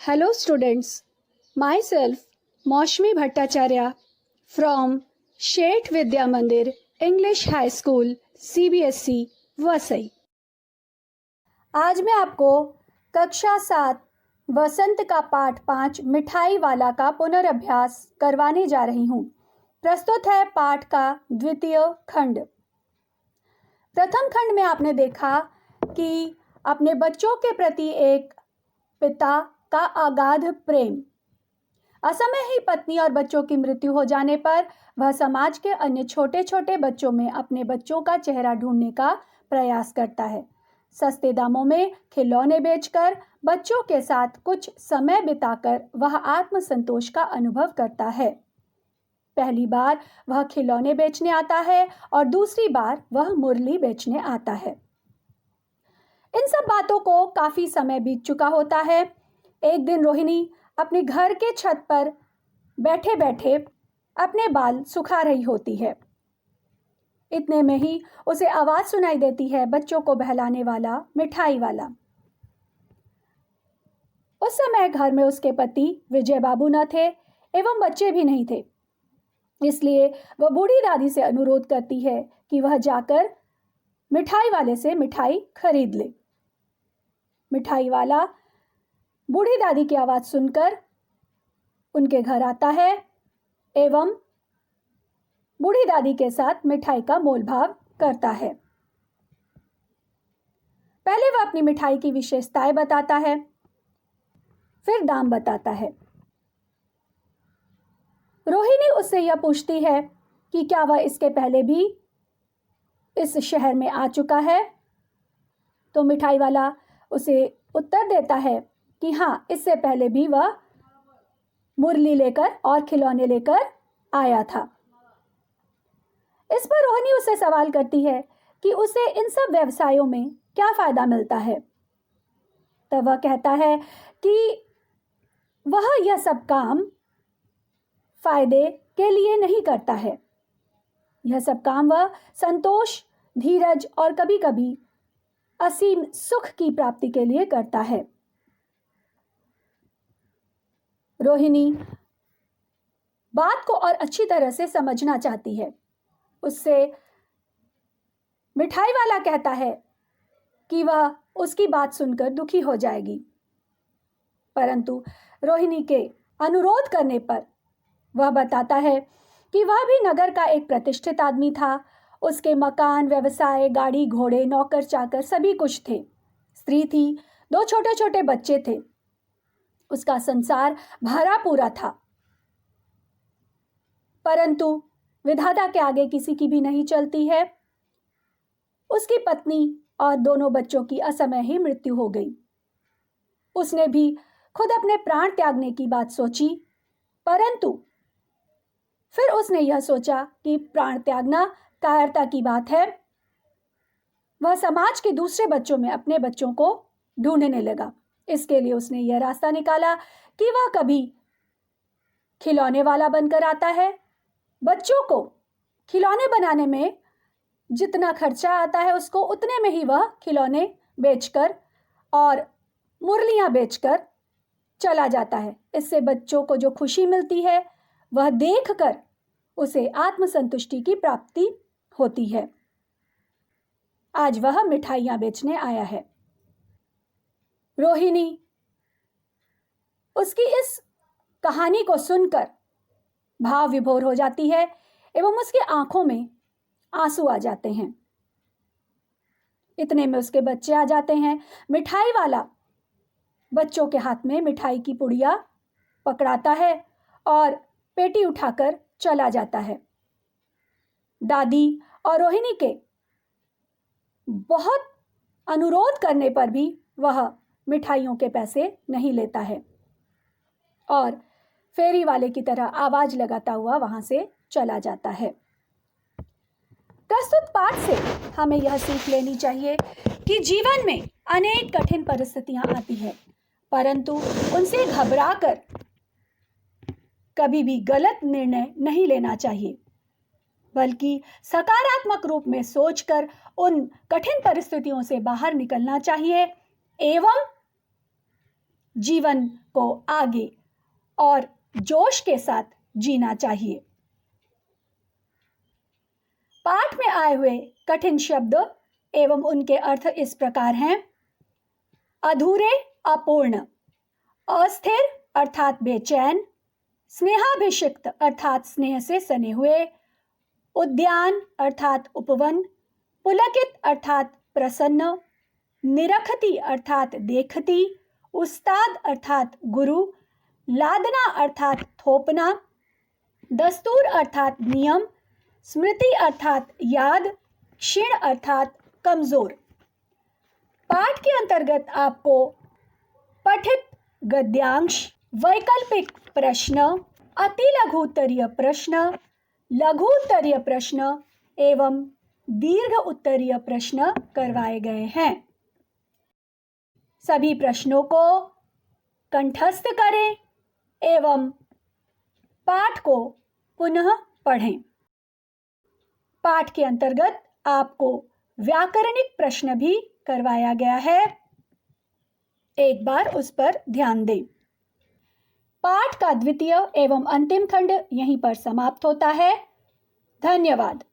Hello students, myself Maushmi Bhattacharya from Shet Vidya Mandir English High School CBSE Vasai. आज मैं आपको कक्षा 7 वसंत का पाठ 5 मिठाई वाला का पुनर्अभ्यास करवाने जा रही हूँ। प्रस्तुत है पाठ का द्वितीय खंड। प्रथम खंड में आपने देखा कि अपने बच्चों के प्रति एक पिता का अगाध प्रेम, असमय ही पत्नी और बच्चों की मृत्यु हो जाने पर वह समाज के अन्य छोटे छोटे बच्चों में अपने बच्चों का चेहरा ढूंढने का प्रयास करता है। सस्ते दामों में खिलौने बेचकर बच्चों के साथ कुछ समय बिताकर वह आत्मसंतोष का अनुभव करता है। पहली बार वह खिलौने बेचने आता है और दूसरी बार वह मुरली बेचने आता है। इन सब बातों को काफी समय बीत चुका होता है। एक दिन रोहिणी अपने घर के छत पर बैठे बैठे अपने बाल सुखा रही होती है। इतने में ही उसे आवाज सुनाई देती है बच्चों को बहलाने वाला मिठाई वाला। उस समय घर में उसके पति विजय बाबू न थे एवं बच्चे भी नहीं थे, इसलिए वह बूढ़ी दादी से अनुरोध करती है कि वह जाकर मिठाई वाले से मिठाई खरीद ले। मिठाई वाला बूढ़ी दादी की आवाज सुनकर उनके घर आता है एवं बूढ़ी दादी के साथ मिठाई का मोलभाव करता है। पहले वह अपनी मिठाई की विशेषताएं बताता है, फिर दाम बताता है। रोहिणी उससे यह पूछती है कि क्या वह इसके पहले भी इस शहर में आ चुका है, तो मिठाई वाला उसे उत्तर देता है कि हाँ, इससे पहले भी वह मुरली लेकर और खिलौने लेकर आया था। इस पर रोहिणी उससे सवाल करती है कि उसे इन सब व्यवसायों में क्या फायदा मिलता है। तब वह कहता है कि वह यह सब काम फायदे के लिए नहीं करता है। यह सब काम वह संतोष, धीरज और कभी कभी असीम सुख की प्राप्ति के लिए करता है। रोहिणी बात को और अच्छी तरह से समझना चाहती है। उससे मिठाई वाला कहता है कि वह उसकी बात सुनकर दुखी हो जाएगी, परंतु रोहिणी के अनुरोध करने पर वह बताता है कि वह भी नगर का एक प्रतिष्ठित आदमी था। उसके मकान, व्यवसाय, गाड़ी, घोड़े, नौकर चाकर सभी कुछ थे। स्त्री थी, 2 छोटे छोटे बच्चे थे। उसका संसार भरा पूरा था, परंतु विधाता के आगे किसी की भी नहीं चलती है। उसकी पत्नी और दोनों बच्चों की असमय ही मृत्यु हो गई। उसने भी खुद अपने प्राण त्यागने की बात सोची, परंतु फिर उसने यह सोचा कि प्राण त्यागना कायरता की बात है। वह समाज के दूसरे बच्चों में अपने बच्चों को ढूंढने लगा। इसके लिए उसने यह रास्ता निकाला कि वह कभी खिलौने वाला बनकर आता है। बच्चों को खिलौने बनाने में जितना खर्चा आता है उसको उतने में ही वह खिलौने बेचकर और मुरलियां बेचकर चला जाता है। इससे बच्चों को जो खुशी मिलती है वह देखकर उसे आत्मसंतुष्टि की प्राप्ति होती है। आज वह मिठाइयां बेचने आया है। रोहिणी उसकी इस कहानी को सुनकर भाव विभोर हो जाती है एवं उसकी आंखों में आंसू आ जाते हैं। इतने में उसके बच्चे आ जाते हैं। मिठाई वाला बच्चों के हाथ में मिठाई की पुड़िया पकड़ाता है और पेटी उठाकर चला जाता है। दादी और रोहिणी के बहुत अनुरोध करने पर भी वह मिठाइयों के पैसे नहीं लेता है और फेरी वाले की तरह आवाज लगाता हुआ वहां से चला जाता है। प्रस्तुत पाठ से हमें यह सीख लेनी चाहिए कि जीवन में अनेक कठिन परिस्थितियां आती हैं, परंतु उनसे घबराकर कभी भी गलत निर्णय नहीं लेना चाहिए, बल्कि सकारात्मक रूप में सोचकर उन कठिन परिस्थितियों से बाहर निकलना चाहिए एवं जीवन को आगे और जोश के साथ जीना चाहिए। पाठ में आए हुए कठिन शब्द एवं उनके अर्थ इस प्रकार हैं। अधूरे, अपूर्ण, अस्थिर अर्थात बेचैन, स्नेहाभिषिक्त अर्थात स्नेह से सने हुए, उद्यान अर्थात उपवन, पुलकित अर्थात प्रसन्न, निरखती अर्थात देखती, उस्ताद अर्थात गुरु, लादना अर्थात थोपना, दस्तूर अर्थात नियम, स्मृति अर्थात याद, क्षीण अर्थात कमजोर। पाठ के अंतर्गत आपको पठित गद्यांश, वैकल्पिक प्रश्न, अति लघु उत्तरीय प्रश्न, लघु उत्तरीय प्रश्न एवं दीर्घ उत्तरीय प्रश्न करवाए गए हैं। सभी प्रश्नों को कंठस्थ करें एवं पाठ को पुनः पढ़ें। पाठ के अंतर्गत आपको व्याकरणिक प्रश्न भी करवाया गया है, एक बार उस पर ध्यान दें। पाठ का द्वितीय एवं अंतिम खंड यहीं पर समाप्त होता है। धन्यवाद।